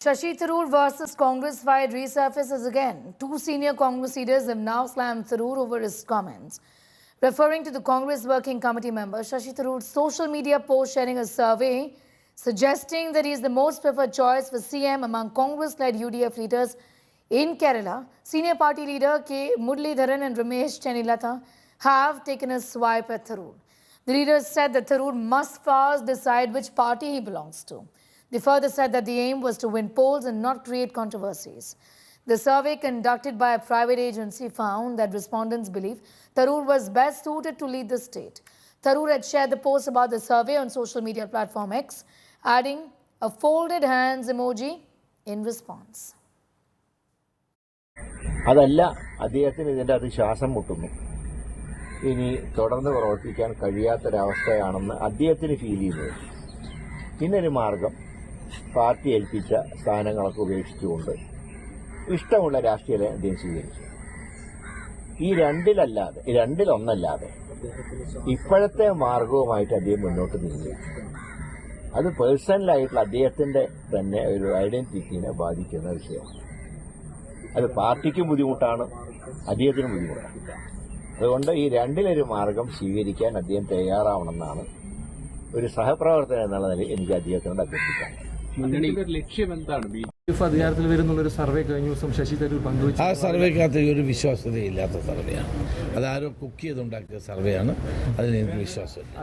Shashi Tharoor versus Congress fight resurfaces again. Two senior Congress leaders have now slammed Tharoor over his comments. Referring to the Congress Working Committee member, Shashi Tharoor's social media post sharing a survey suggesting that he is the most preferred choice for CM among Congress-led UDF leaders in Kerala. Senior party leader K. Muralidharan and Ramesh Chennilata have taken a swipe at Tharoor. The leaders said that Tharoor must first decide which party he belongs to. They further said that the aim was to win polls and not create controversies. The survey conducted by a private agency found that respondents believe Tharoor was best suited to lead the state. Tharoor had shared the post about the survey on social media platform X, adding a folded hands emoji in response. അതല്ല അദ്ദേഹത്തിന് ഇതിൻ്റെ അത് ശ്വാസം മുട്ടുന്നു, ഇനി തുടർന്ന് പ്രവർത്തിക്കാൻ കഴിയാത്തൊരവസ്ഥയാണെന്ന് അദ്ദേഹത്തിന് feel ചെയ്തത്. പിന്നൊരു മാർഗം പാർട്ടി ഏൽപ്പിച്ച സ്ഥാനങ്ങളൊക്കെ ഉപേക്ഷിച്ചുകൊണ്ട് ഇഷ്ടമുള്ള രാഷ്ട്രീയത്തെ അദ്ദേഹം സ്വീകരിച്ചു. ഈ രണ്ടിലൊന്നല്ലാതെ ഇപ്പോഴത്തെ മാർഗവുമായിട്ട് അദ്ദേഹം മുന്നോട്ട് നീങ്ങി. അത് പേഴ്സണലായിട്ടുള്ള അദ്ദേഹത്തിന്റെ തന്നെ ഒരു ഐഡന്റിറ്റിനെ ബാധിക്കുന്ന വിഷയമാണ്. അത് പാർട്ടിക്കും ബുദ്ധിമുട്ടാണ്, അദ്ദേഹത്തിനും ബുദ്ധിമുട്ടാണ്. അതുകൊണ്ട് ഈ രണ്ടിലൊരു മാർഗം സ്വീകരിക്കാൻ അദ്ദേഹം തയ്യാറാവണമെന്നാണ് ഒരു സഹപ്രവർത്തകൻ എന്നുള്ള നിലയിൽ എനിക്ക് അദ്ദേഹത്തിനോട് അഭ്യർത്ഥിക്കാൻ. ലക്ഷ്യം എന്താണ്? അധികാരത്തിൽ വരുന്നുള്ളൊരു സർവേ കഴിഞ്ഞ ദിവസം ശശി തരൂർ പങ്കുവച്ചു. ആ സർവേക്കകത്ത് ഒരു വിശ്വാസ്യതയില്ലാത്ത സർവേയാണ്. അതാരോ കുക്ക് ചെയ്തുണ്ടാക്കിയ സർവേയാണ്. അതിന് എനിക്ക് വിശ്വാസമില്ല.